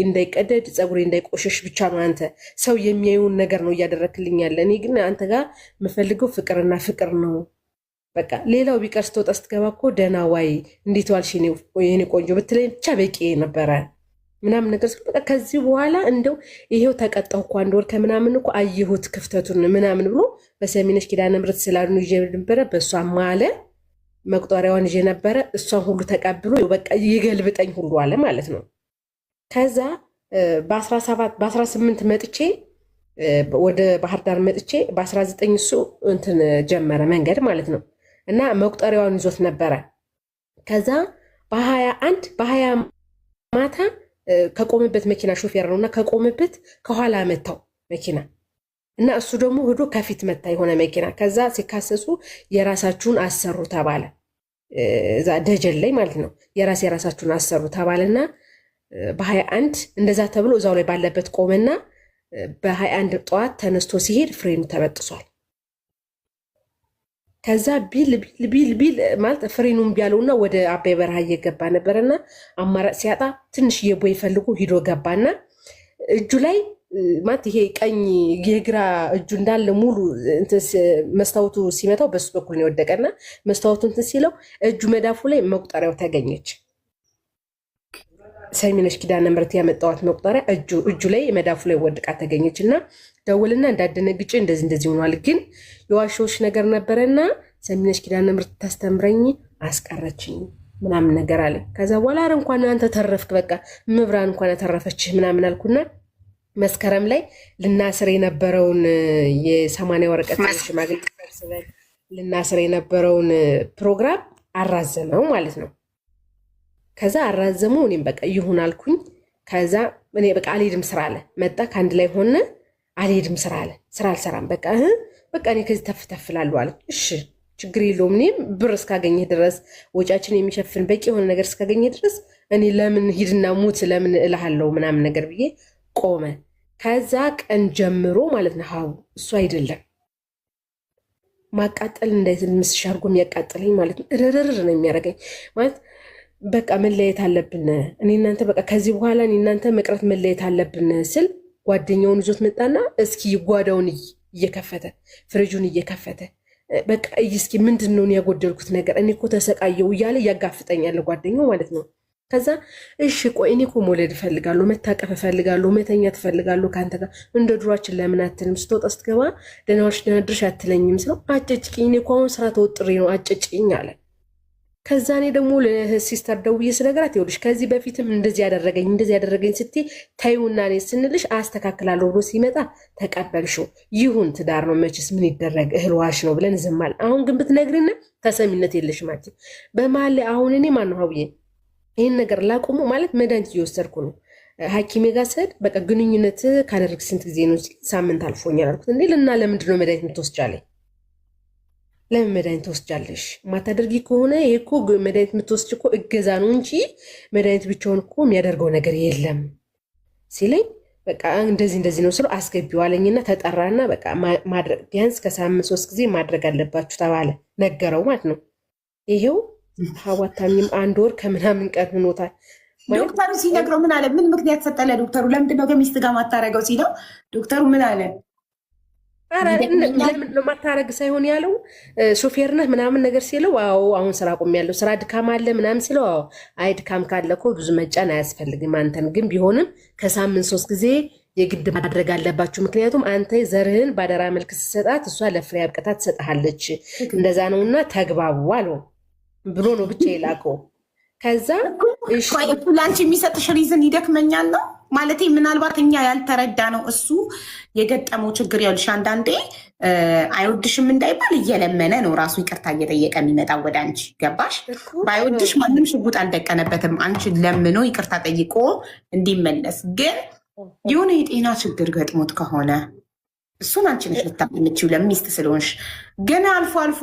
እንዳይቀደድ ፀጉሬ እንዳይቆሸሽ ብቻ ነው አንተ ሰው የሚያዩን ነገር ነው እያደረክልኝ ያለ። እኔ ግን አንተ ጋር የምፈልገው ፍቅርና ፍቅር ነው። በቃ ሌላው ቢቀር ስትወጣ ስትገባ እኮ ደህና ዋይ እንዴት ዋልሽ የኔ ቆንጆ ብትለኝ ብቻ በቂ ነበረ ምናምን ነገር። በቃ ከዚህ በኋላ እንደው ይሄው ተቀጣሁ እኮ 1 ወር ከምናምን እኮ አየሁት ክፍተቱን ምናምን ብሎ በሰሚነሽ ኪዳነ ምሕረት ስላሉ ይዤ ነበረ። በእሷ ማለ መቁጠሪያዋን ይዤ ነበረ። እሷን ሁሉ ተቀብሎ በቃ ይገልብጠኝ ሁሉ አለ ማለት ነው። ከዛ በ18 መጥቼ ወደ ባህር ዳር መጥቼ በ19 እሱ እንትን ጀመረ መንገድ ማለት ነው። እና መቁጠሪያዋን ይዞት ነበረ። ከዛ በ20 ማታ ከቆመበት መኪና ሾፌር ነውና ከቆመበት ከኋላ መታው መኪና እና እሱ ደግሞ ሄዶ ከፊት መታ የሆነ መኪና። ከዛ ሲካሰሱ የራሳችሁን አሰሩ ተባለ። እዛ ደጀን ላይ ማለት ነው። የራሳችሁን አሰሩ ተባለና በ21 እንደዛ ተብሎ እዛው ላይ ባለበት ቆመና በ21 ጠዋት ተነስቶ ሲሄድ ፍሬኑ ተበጥሷል። ከዛ ቢል ማለት ፍሬኑን ቢያለውና ወደ አባይ በረሃ እየገባ ነበረና አማራጭ ሲያጣ ትንሽ የቦይ ፈልጎ ሂዶ ገባና እጁ ላይ ማለት ይሄ ቀኝ የግራ እጁ እንዳለ ሙሉ መስታወቱ ሲመታው በሱ በኩል ነው የወደቀና መስታወቱ እንትን ሲለው እጁ መዳፉ ላይ መቁጠሪያው ተገኘች። ሰሚነሽ ኪዳነ ምሕረት ያመጣዋት መቁጠሪያ እጁ ላይ መዳፉ ላይ ወድቃ ተገኘችና ደውልና እንዳደነግጬ እንደዚህ ሆኗል፣ ግን የዋሾች ነገር ነበረና ሰሚነሽ ኪዳነ ምሕረት ታስተምረኝ አስቀረችኝ ምናምን ነገር አለ። ከዛ በኋላ አረ እንኳን አንተ ተረፍክ፣ በቃ ምብራን እንኳን ተረፈችህ ምናምን አልኩና መስከረም ላይ ልናስር የነበረውን የ80 ወረቀት ሽማግሌ ሰብስበን ልናስር የነበረውን ፕሮግራም አራዘመው ማለት ነው። ከዛ አራዘመው። እኔም በቃ ይሁን አልኩኝ። ከዛ እኔ በቃ አልሄድም ስራ አለ መጣ። ከአንድ ላይ ሆነ አልሄድም ስራ አለ። ስራ አልሰራም በቃ እኔ ከዚህ ተፍተፍላለሁ አለ። እሺ ችግር የለውም እኔም ብር እስካገኘህ ድረስ ወጫችን የሚሸፍን በቂ የሆነ ነገር እስካገኘህ ድረስ እኔ ለምን ሂድና ሙት ለምን እልሃለሁ ምናምን ነገር ብዬ ቆመ። ከዛ ቀን ጀምሮ ማለት ነው ሀው እሱ አይደለም ማቃጠል እንዳይዝል ምስሽ አድርጎ የሚያቃጥለኝ ማለት ነው። እርርር ነው የሚያደርገኝ ማለት በቃ መለየት አለብን እኔ እናንተ በቃ ከዚህ በኋላ እኔ እናንተ መቅረት መለየት አለብን ስል ጓደኛውን ይዞት መጣና እስኪ ጓዳውን እየከፈተ ፍሪጁን እየከፈተ በቃ እስኪ ምንድነው ያጎደልኩት ነገር እኔ እኮ ተሰቃየው እያለ ያጋፍጠኛል ጓደኛው ማለት ነው። ከዛ እሺ ቆይ እኔ እኮ መውለድ እፈልጋለሁ፣ መታቀፍ እፈልጋለሁ፣ መተኛት እፈልጋለሁ ካንተ ጋር እንደ ድሯችን ለምን አትልም? ስትወጣ ስትገባ ደህና ዋልሽ ደህና አደርሽ አትለኝም ስለው አጨጭቅኝ እኔ እኮ አሁን ስራ ተወጥሬ ነው አጨጭቅኝ አለ። ከዛ እኔ ደግሞ ለሲስተር ደውዬ ስነግራት ይኸውልሽ ከዚህ በፊትም እንደዚህ ያደረገኝ ስትይ ታዩና እኔ ስንልሽ አስተካክላለሁ ብሎ ሲመጣ ተቀበልሽው። ይሁን ትዳር ነው መችስ ምን ይደረግ እህል ዋሽ ነው ብለን ዝማል። አሁን ግን ብትነግሪና ተሰሚነት የለሽ ማለት በመሀል ላይ አሁን እኔ ማነው ሀውዬ ይህን ነገር ላቆሙ ማለት መድኃኒት እየወሰድኩ ነው። ሐኪሜ ጋር ስሄድ በቃ ግንኙነት ካደረግ ስንት ጊዜ ነው? ሳምንት አልፎኛል አልኩት። እንዴ ልና ለምንድን ነው መድኃኒት የምትወስጃለኝ? ለምን መድኃኒት ትወስጃለሽ? ማታደርጊ ከሆነ ይሄ እኮ መድኃኒት የምትወስጅ እኮ እገዛ ነው እንጂ መድኃኒት ብቻውን እኮ የሚያደርገው ነገር የለም ሲለኝ በቃ እንደዚህ ነው ስለው አስገቢው አለኝና ተጠራና በቃ ማድረግ ቢያንስ ከሳምንት 3 ጊዜ ማድረግ አለባችሁ ተባለ። ነገረው ማለት ነው። ይሄው ሀዋታሚም 1 ወር ከምናምን ቀን ሆኖታል። ዶክተሩ ሲነግረው ምን አለ? ምን ምክንያት ሰጠለ ዶክተሩ? ለምንድነው ከሚስት ጋር ማታረገው ሲለው ዶክተሩ ምን አለ? ለምን ነው ማታረግ ሳይሆን ያለው ሾፌር ነህ ምናምን ነገር ሲለው አዎ አሁን ስራ ቆሜያለሁ፣ ስራ ድካም አለ ምናምን ሲለው አዎ አይ ድካም ካለ እኮ ብዙ መጫን አያስፈልግም፣ አንተን ግን ቢሆንም ከሳምንት 3 ጊዜ የግድ ማድረግ አለባችሁ፣ ምክንያቱም አንተ ዘርህን ባደራ መልክ ስትሰጣት እሷ ለፍሬ አብቅታ ትሰጥሃለች፣ እንደዛ ነውና ተግባቡ አለው ብሎ ነው ብቻ የላከው። ከዛ ለአንቺ የሚሰጥሽ ሪዝን ይደክመኛል ነው ማለት ምናልባት እኛ ያልተረዳ ነው እሱ የገጠመው ችግር። ያልሽ አንዳንዴ አይወድሽም እንዳይባል እየለመነ ነው ራሱ ይቅርታ እየጠየቀ የሚመጣው ወደ አንቺ ገባሽ? ባይወድሽ ማንም ሽጉጥ አልደቀነበትም። አንቺ ለምኖ ይቅርታ ጠይቆ እንዲመለስ። ግን የሆነ የጤና ችግር ገጥሞት ከሆነ እሱን አንቺ ነሽ ልታምጪው ለሚስት ስለሆንሽ። ግን አልፎ አልፎ